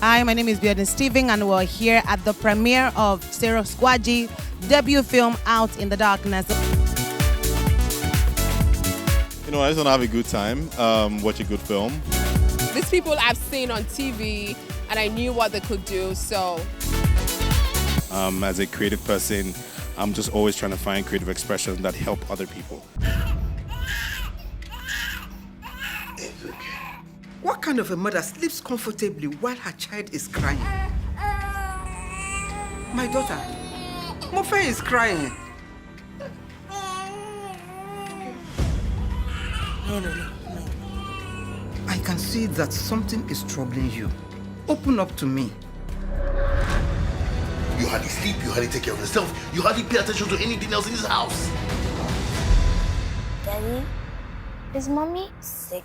Hi, my name is Bjorn Steven, and we're here at the premiere of Sarah Squadji's debut film, Out in the Darkness. You know, I just want to have a good time, watch a good film. These people I've seen on TV, and I knew what they could do, so. As a creative person, I'm just always trying to find creative expressions that help other people. What kind of a mother sleeps comfortably while her child is crying? My daughter, Mofe is crying. No. I can see that something is troubling you. Open up to me. You hardly sleep, you hardly take care of yourself, you hardly pay attention to anything else in this house. Daddy, is mommy sick?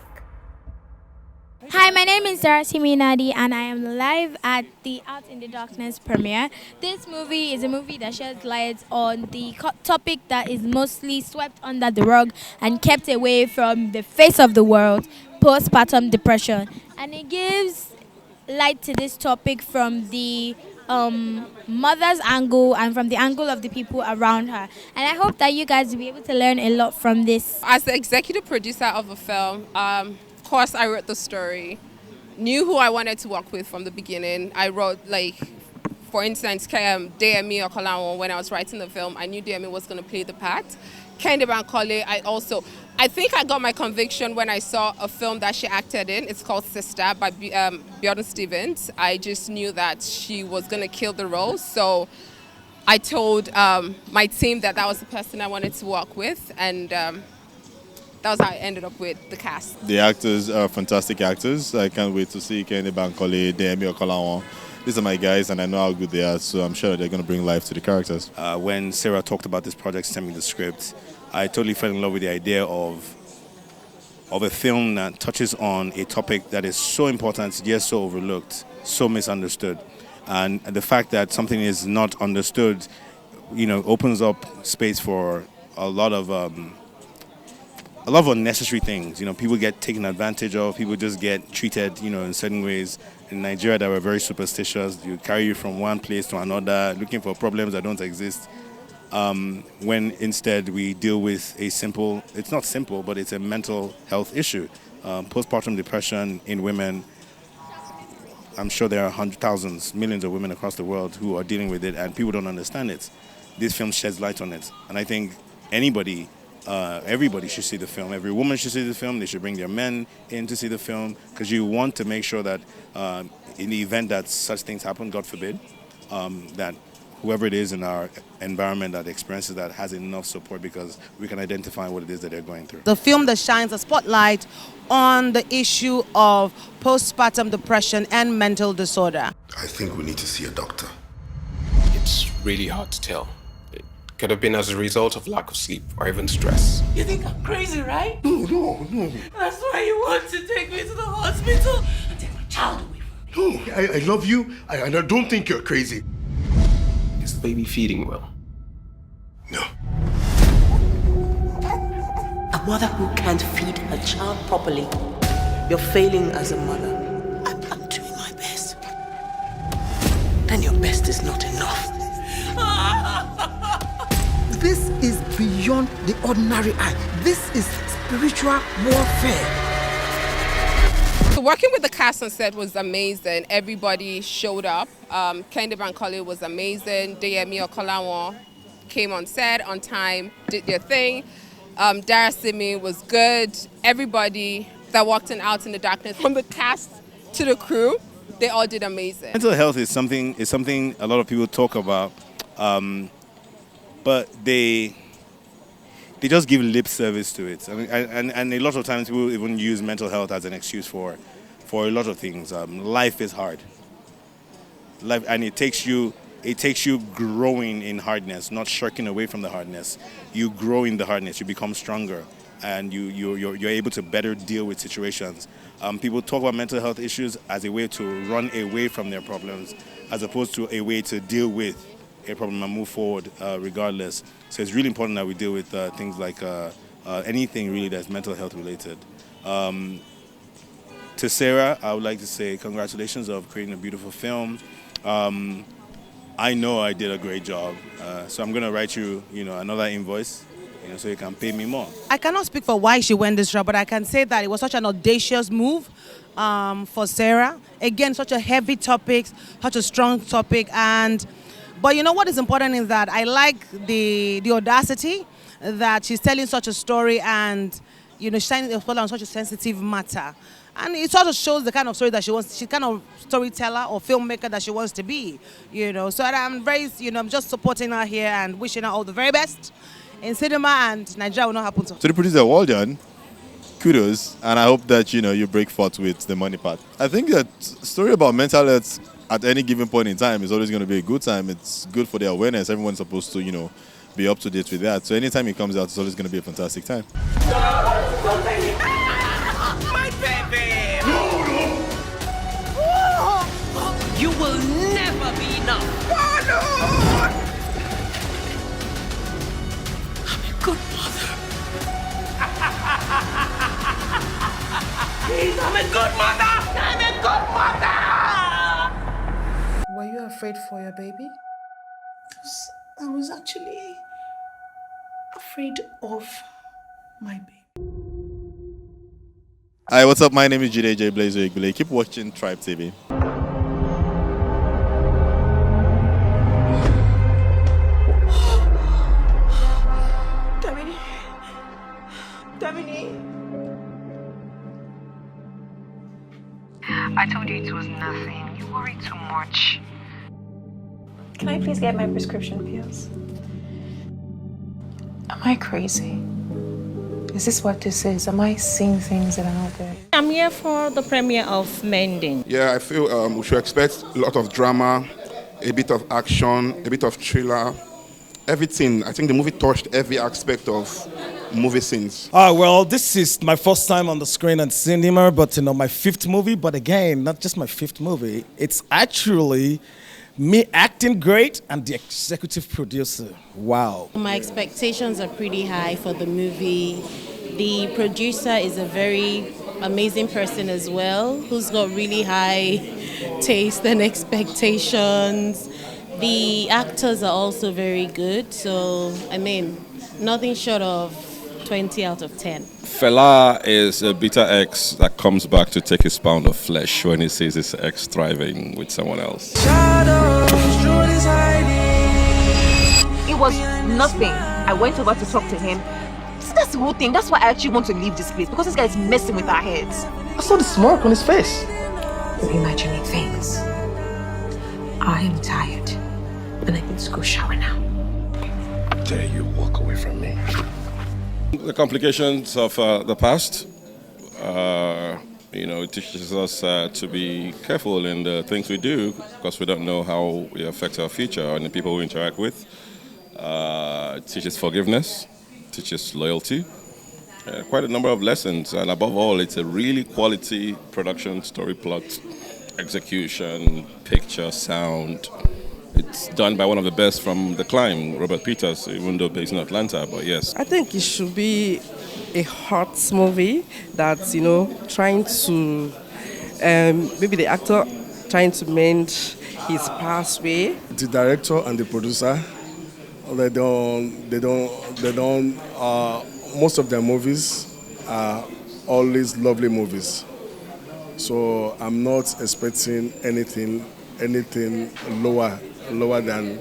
Hi, my name is Sarah Siminadi and I am live at the Out in the Darkness premiere. This movie is a movie that sheds light on the topic that is mostly swept under the rug and kept away from the face of the world, postpartum depression. And it gives light to this topic from the mother's angle and from the angle of the people around her. And I hope that you guys will be able to learn a lot from this. As the executive producer of a film, of course I wrote the story, knew who I wanted to work with from the beginning. I wrote, for instance, Deyemi Okolawon. When I was writing the film, I knew Deyemi was going to play the part. Kehinde Bankole, I think I got my conviction when I saw a film that she acted in. It's called Sister by Bjorn Stevens. I just knew that she was going to kill the role. So I told my team that was the person I wanted to work with. And that was how I ended up with the cast. The actors are fantastic actors. I can't wait to see Kehinde Bankole, Deyemi Okolawon. These are my guys, and I know how good they are, so I'm sure they're going to bring life to the characters. When Sarah talked about this project, sent me the script, I totally fell in love with the idea of a film that touches on a topic that is so important, yet so overlooked, so misunderstood. And the fact that something is not understood, opens up space for a lot of unnecessary things. People get taken advantage of, people just get treated, in certain ways. In Nigeria, they were very superstitious. You carry you from one place to another, looking for problems that don't exist. When instead we deal with it's not simple, but it's a mental health issue. Postpartum depression in women, I'm sure there are thousands, millions of women across the world who are dealing with it, and people don't understand it. This film sheds light on it. And I think everybody should see the film. Every woman should see the film. They should bring their men in to see the film, because you want to make sure that in the event that such things happen, God forbid, that whoever it is in our environment that experiences that has enough support, because we can identify what it is that they're going through. The film that shines a spotlight on the issue of postpartum depression and mental disorder. I think we need to see a doctor. It's really hard to tell. It could have been as a result of lack of sleep or even stress. You think I'm crazy, right? No. That's why you want to take me to the hospital and take my child away from me. No, I love you, and I don't think you're crazy. Is the baby feeding well? No. A mother who can't feed her child properly. You're failing as a mother. I'm doing my best. Then your best is not enough. This is beyond the ordinary eye. This is spiritual warfare. So working with the cast on set was amazing. Everybody showed up. Kehinde Bankole was amazing. Deyemi Okolawon came on set on time, did their thing. Dara Simi was good. Everybody that walked Out in the Darkness, from the cast to the crew, they all did amazing. Mental health is something a lot of people talk about, but they just give lip service to it. I mean, and a lot of times people even use mental health as an excuse for a lot of things. Life is hard. And it takes you growing in hardness, not shirking away from the hardness. You grow in the hardness, you become stronger, and you're able to better deal with situations. People talk about mental health issues as a way to run away from their problems, as opposed to a way to deal with a problem and move forward regardless. So it's really important that we deal with things like anything really that's mental health related. To Sarah, I would like to say congratulations of creating a beautiful film. I know I did a great job, so I'm gonna write you, another invoice, so you can pay me more. I cannot speak for why she went this route, but I can say that it was such an audacious move for Sarah. Again, such a heavy topic, such a strong topic, but you know what is important is that I like the audacity that she's telling such a story and shining a spotlight on such a sensitive matter. And it also shows the kind of story that she's kind of storyteller or filmmaker that she wants to be, So I'm very, I'm just supporting her here and wishing her all the very best in cinema, and Nigeria will not happen to her. To the producer, well done. Kudos. And I hope that, you break forth with the money part. I think that story about mental health at any given point in time is always going to be a good time. It's good for the awareness. Everyone's supposed to, be up to date with that. So anytime it comes out, it's always going to be a fantastic time. My baby! You will never be enough. I'm a good mother. Please, I'm a good mother. I'm a good mother. Were you afraid for your baby? I was actually afraid of my baby. Hi, what's up? My name is Jide Blazo Igbile. Keep watching Tribe TV. Dominique. I told you it was nothing. You worry too much. Can I please get my prescription pills? Am I crazy? Is this what this is? Am I seeing things that are not there? I'm here for the premiere of Mending. Yeah, I feel we should expect a lot of drama, a bit of action, a bit of thriller, everything. I think the movie touched every aspect of movie scenes. Well, this is my first time on the screen and cinema, but my fifth movie. But again, not just my fifth movie. It's actually me acting great and the executive producer. Wow. My expectations are pretty high for the movie. The producer is a very amazing person as well, who's got really high taste and expectations. The actors are also very good, so nothing short of 20 out of 10. Fela is a bitter ex that comes back to take his pound of flesh when he sees his ex thriving with someone else. It was nothing. I went over to talk to him. So that's the whole thing. That's why I actually want to leave this place, because this guy is messing with our heads. I saw the smirk on his face. You're imagining things. I am tired, and I need to go shower now. Dare you walk away from me? The complications of the past, it teaches us to be careful in the things we do, because we don't know how we affect our future and the people we interact with. It teaches forgiveness, teaches loyalty, quite a number of lessons, and above all, it's a really quality production, story plot, execution, picture, sound. It's done by one of the best from The Climb, Robert Peters, even though based in Atlanta, but yes. I think it should be a heart movie that's, trying to, maybe the actor trying to mend his past way. The director and the producer, most of their movies are always lovely movies. So I'm not expecting anything lower than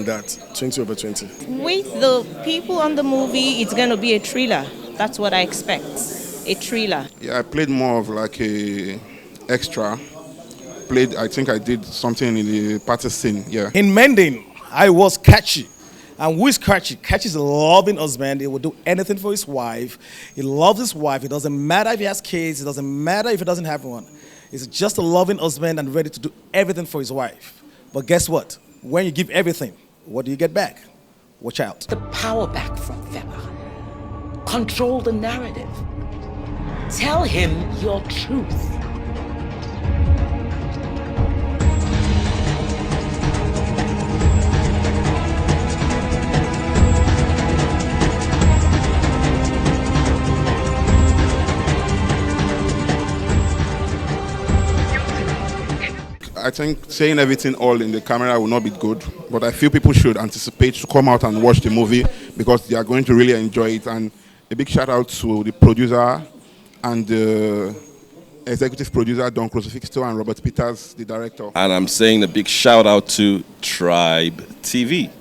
that, 20 over 20. With the people on the movie, it's going to be a thriller. That's what I expect, a thriller. Yeah, I played more of like a extra. I think I did something in the party scene, yeah. In Mending, I was Catchy. And who is Catchy? Catchy is a loving husband. He will do anything for his wife. He loves his wife. It doesn't matter if he has kids. It doesn't matter if he doesn't have one. He's just a loving husband and ready to do everything for his wife. But guess what? When you give everything, what do you get back? Watch out. The power back from Fela. Control the narrative. Tell him your truth. I think saying everything all in the camera will not be good, but I feel people should anticipate to come out and watch the movie because they are going to really enjoy it. And a big shout out to the producer and the executive producer, Don Crucifixto, and Robert Peters, the director. And I'm saying a big shout out to Tribe TV.